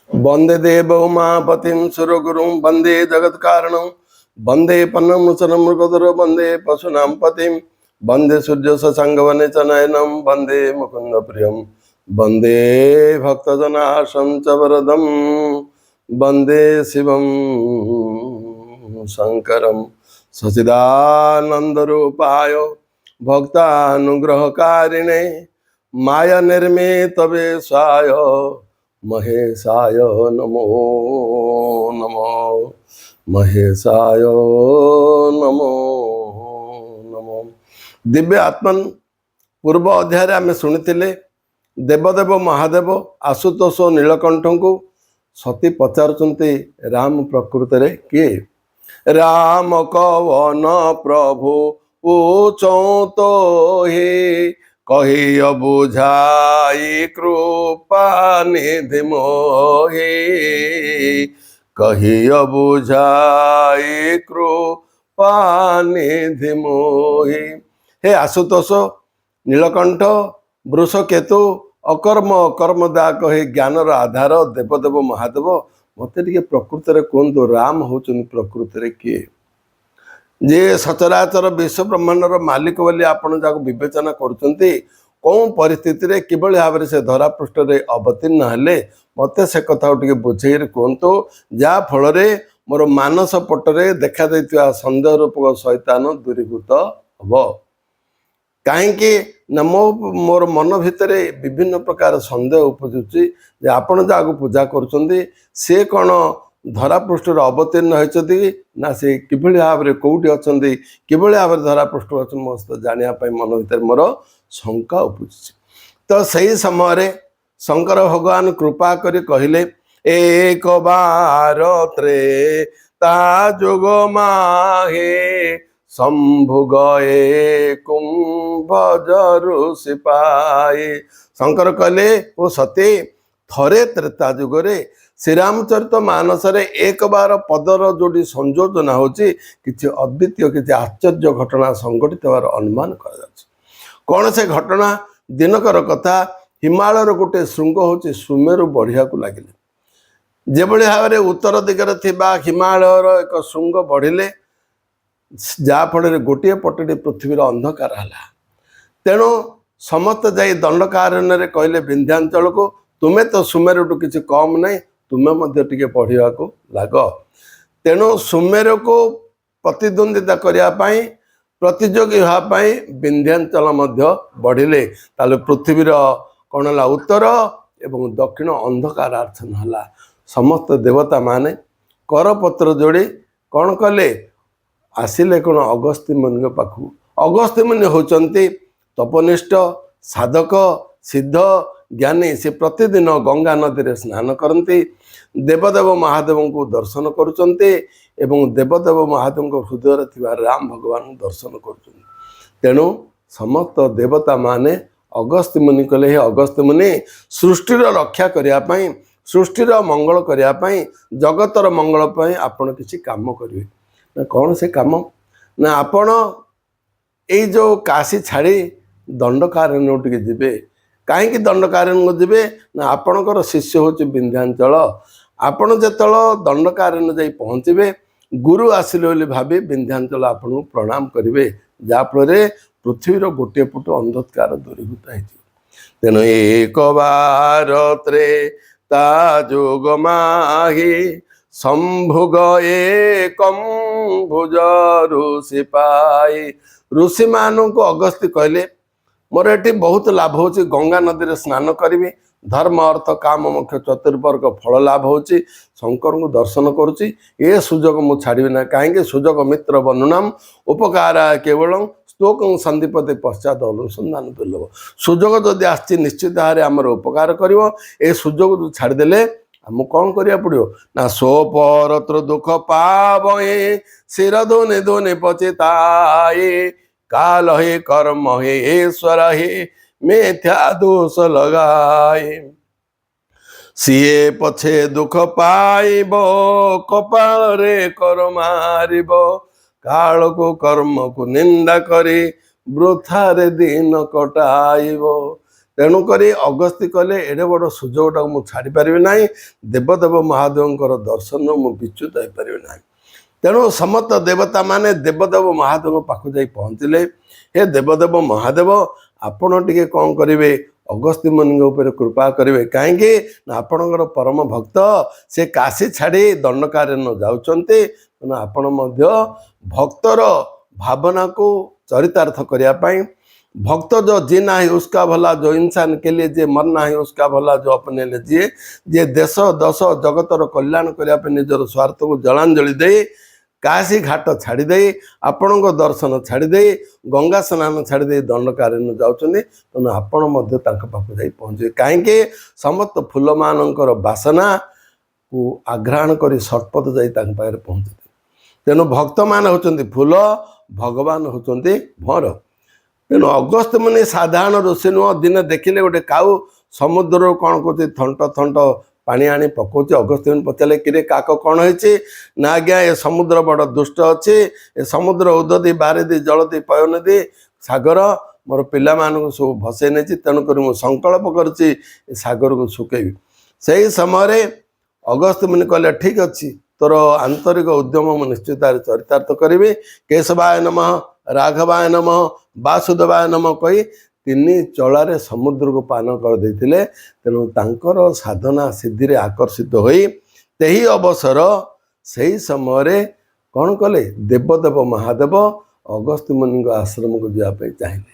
वंदे देव उमापतिं सुरगुरुं वंदे जगत्कारणं वंदे पन्नमुचनं मृगधर वंदे पशूनां पतिं वंदे सूर्य शशाङ्गवने च नयनं वंदे मुकुंद प्रियं वंदे भक्तजनाशं च वरदं वंदे शिवं शङ्करं सच्चिदानन्दरूपाय भक्तानुग्रहकारिणे माया निर्मित वेशाय महेशाय नमो नमो महेशाय नमो नमो। दिव्य आत्मन पूर्व अध्याय आम शुणी देवदेव महादेव आशुतोष नीलकंठ को सती पचारुंते राम प्रकृत रे किए राम कवन प्रभु उचौतो हे कही बुझाई कृपा निधि मोहे कही बुझाई कृपा निधि मोहे। हे आशुतोष नीलकंठ वृषकेतु अकर्म कर्मदा कहे ज्ञानर आधार देवदेव महादेव मत टे प्रकृत में कहतु राम होचन प्रकृत में किए जे सचराचर विश्व ब्रह्मांडर मालिक बोली आपण जाको विवेचना करुचंती कौन परिस्थिति रे किबळे भाव से धरा पृष्ठ रे अवतीर्ण हेले मते से कथा टिके बुझेई कहतु जा फल रे मोर मानस पटरे देखा दैथिया संदेह रूपक शैतान दूरीभूत हब कहीं ना मोर मन भितर विभिन्न प्रकार संदेह उपजुची जे आपण जाको पूजा करुचंती से कौन धरा पृष्ठ अवतीर्ण होती ना से किभଳି भाव में कौटी अच्छा किभଳି भाव में धरा पृष्ठ अच्छा मस्त जानापी मन भर मोर शंका उपजुची। तो सही समय शंकर भगवान कृपा करी कहले एक बार त्रेता जुग माहे शंभु गए कुंभ ऋषि पाए। शंकर कहले ओ सती थरे त्रेता जुगरे श्रीरामचरित मानस एक बार पदर जोड़ी संयोजन होची किसी अद्वितीय किसी आश्चर्य घटना संघटित होवार अनुमान करा कौन से घटना दिनकर कथा हिमालयर गोटे श्रृंग होची सुमेरु बढ़िया को लगिले जेभଳି भाव उत्तर दिगरे थिबा हिमालयर एक श्रृंग बढ़िले जाफल गोटे पटे पृथ्वीर अंधकार है तेणु समस्त जाई दंडकारण्य कहले विंध्याचल को तुम्हें तो सुमेरु किसी कम नहीं तुम्हें मध्य टिके पढ़ा को लाग तेणु सुमेर को प्रतिद्वंदिता करने प्रतियोगी होगापाई विंध्याचल बढ़िले ताले पृथ्वीर कौन है उत्तर एवं दक्षिण अंधकार आच्छन्न है समस्त देवता माने करपत्र जोड़ी कौन कले आसिले कौन अगस्त्य मुनि पाखु अगस्त्य मुनि होचंती तपनिष्ठ साधक सिद्ध ज्ञानी से प्रतिदिन गंगा नदी रे स्नान करती देवदेव महादेव को दर्शन करुचंते एवं देवदेव महादेव हृदय थिबा राम भगवान दर्शन करुचंते तेणु समस्त देवता माने अगस्त्य मुनि कहले हे अगस्त्य मुनि सृष्टिर रक्षा करने सृष्टिर मंगल करने जगतर मंगल पर आपण किसी काम करेंगे ना कौन से काम ना आपण ये जो काशी छाड़ी दंडकारण्य टिके जीवे कहीं दंडकारण्य को जीवे ना आपणकर शिष्य हूँ विंध्याचल आपण जो दंडकारण्य जाई पहुँचे गुरु आसिले बोली भावी विंध्याचल आपन प्रणाम करेंगे जहाँफल पृथ्वीर गोटे पुट अंधकार दूरीभूत हो तेणु एक बार त्रेता जुग माही शंभुग एकम भुज ऋषि पाए। ऋषि मान को अगस्त्य कहले मोर एटी बहुत लाभ हो गंगा नदी में स्नान करी धर्म अर्थ काम मोक्ष चतुर्वर्ग फल लाभ हो शंकर को दर्शन करुच्ची ये सुजोग मुझे छाड़ी ना कहीं सुजोग मित्र बनुनाम उपकार केवल स्तोक संदीपते पश्चात अनुसंधान दुर्लभ सुजोग जदि आसी निश्चित भाव आमर उपकार कर सुजोग छाड़देले आम कौन करिया पड़ो ना सो परत्र दुख पावे सिर धोने धोने पचेताए काल हे कर्म हे ईश्वर हे मिथ्या दोष लगाए सीए पछे दुख पाइब कपाल रे कर मारिब काल को कर्म को निंदा करे वृथा रे दिन कटाइब ତେଣୁକରି ଅଗସ୍ତ୍ୟ କହିଲେ ଏଡ଼େ ବଡ଼ ସୁଯୋଗଟାକୁ ମୁଁ ଛାଡ଼ିପାରିବି ନାହିଁ, ଦେବଦେବ ମହାଦେବଙ୍କର ଦର୍ଶନ ମୁଁ ବିଚ୍ୟୁତ ହେଇପାରିବି ନାହିଁ। ତେଣୁ ସମସ୍ତ ଦେବତାମାନେ ଦେବଦେବ ମହାଦେବଙ୍କ ପାଖକୁ ଯାଇ ପହଞ୍ଚିଲେ। ହେ ଦେବଦେବ ମହାଦେବ, ଆପଣ ଟିକେ କ'ଣ କରିବେ, ଅଗସ୍ତ୍ୟ ମୁନିଙ୍କ ଉପରେ କୃପା କରିବେ। କାହିଁକି ନା ଆପଣଙ୍କର ପରମ ଭକ୍ତ ସେ କାଶୀ ଛାଡ଼ି ଦଣ୍ଡକାରଣ୍ୟ ଯାଉଛନ୍ତି। ତେଣୁ ଆପଣ ମଧ୍ୟ ଭକ୍ତର भावना को चरितार्थ करने पाई, भक्त जो जीना है उसका भला, जो इंसान के लिए जे मरना है उसका भला जो अपने लिए जिए, जे देश दश जगतर कल्याण करने निजर स्वार्थ को जलांजलि दे काशी घाट छाड़ी दे आपण दर्शन छाड़ी दे गंगा स्नान छाड़ी दे दंडकारण्य जाउछन्ति। तेणु आपण मध्य तांक पाखु जाई पहुँचे। कहीं समस्त फूल मानकर बासना को आघ्राण कर सर्पद जाई तांक पाखरे पहुँचे। तेणु भक्त मान होचन्ति फूल, भगवान होचन्ति भर। तेणु अगस्त्य मुनि साधारण ऋषि नुह। दिने देखिले गोटे काऊ समुद्र कौन कौच थंट थंट पानी आनी पकाउछि। अगस्त्य मुनि पचारे कि काक कौन होइछि ना आज्ञा ए समुद्र बड़ दुष्ट अच्छे, ए समुद्र उददी बारिदी जलदी पयनदी सागर मोर पिला मानक सब भसई नहीं। तेणुक मुझे संकल्प करुच्ची सागर को सुखेबी। से समय अगस्त्य मुनि कहले ठीक अच्छी, तोर आंतरिक उद्यम मु निश्चित चरितार्थ करी। केशवाय नमः, राघवाय नमः, वासुदेवाय नमः कही तीन चलारे समुद्र को पान कर देथिले। तेणु तांकर साधना सिद्धि रे आकर्षित होई तेही अवसर सही समय कौन कले, देवदेव महादेव अगस्त्य मुनि आश्रम को जावाई चाहिए।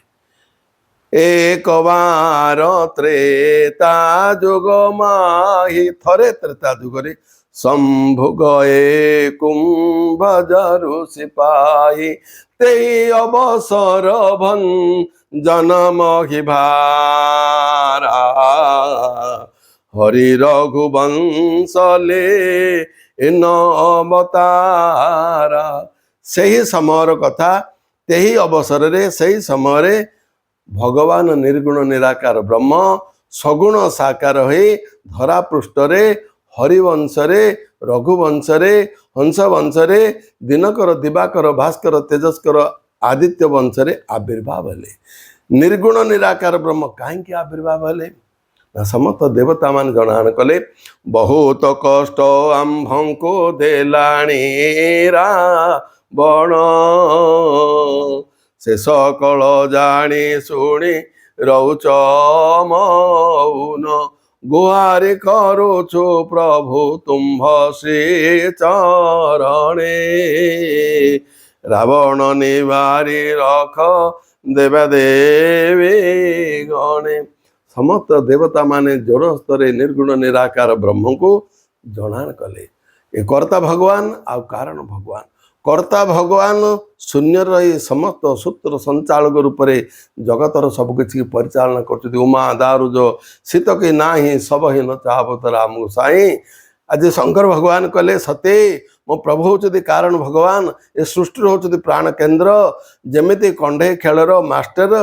एक बार त्रेता जुग माही, थरे त्रेता जुगरे शंभु गए कुंभजरु सिपाही, ते अवसर जन्म ही भारा, हरि रघुवंशले इन अवतारा। सही समय कथा, तेही अवसर रे सही समय भगवान निर्गुण निराकार ब्रह्म सगुण साकार हो धरा पृष्ठ रे हरिवंश रे रघुवंश रे हंस वंश रे दिनकर दिवाकर भास्कर तेजस्कर आदित्य वंश रे आविर्भाव हेले। निर्गुण निराकार ब्रह्म कहीं आविर्भाव हेले, समस्त देवता मान जनान कले। बहुत कष्ट आम्भंको देलाणी रावण, से सकल जानी शुणी रौच मौन, गुहारि करुछु प्रभु तुम्भ श्री चरणे, रावण निवारी रख देवा देवी गणे। समस्त देवता माने जोर स्तरे निर्गुण निराकार ब्रह्म को जनान कले। ये कर्ता भगवान आ कारण भगवान। कर्ता भगवान शून्य रही समस्त सूत्र संचालक रूप से जगतर सबकि परिचालना कर। उमा दारुज शीत कि ना ही सब ही न चाहत राम गोसाई। आज शंकर भगवान कले सते मो प्रभु होचुति कारण भगवान, ए सृष्टि होचुति प्राण केन्द्र। जेमिति कंढे खेलर मास्टर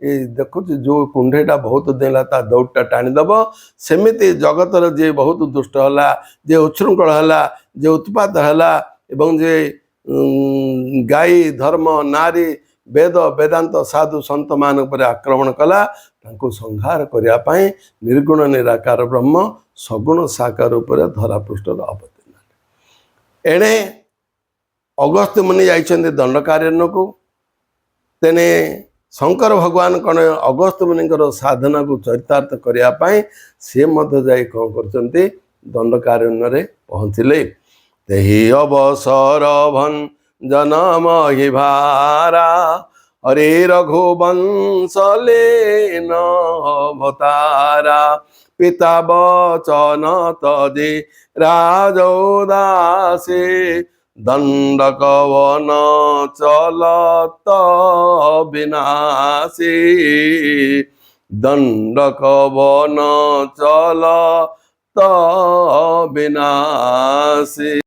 ये देखु जो कुंडेटा बहुत देला ता दौड़टा टाणीदब, सेमिति जगतर जे बहुत दुष्ट हला, जे उच्छृंखल हला, जे उत्पात हला एवं जे गाई धर्म नारी वेद वेदांत साधु संत मान पर आक्रमण कला, तांको संहार करिया पाई निर्गुण निराकार ब्रह्म सगुण साकार उपर धरा पृष्ठर अवतीर्ण। एणे अगस्त्य मुनि जाइछन्ते दंडकारण्य को। तेने शंकर भगवान कौन अगस्त्य मुनिकर साधना को चरितार्थ करिया पाई से मध्य जाई कौन करछन्ते दंडकारण्य रे पहुँचिले। तेहि अवसर जन्म ही भारा, हरे रघुवंशले न अवतारा, पिता बचन तजे राजोदासे, दंडकवन चलत विनाशी, दंडकवन चलत विनाशी।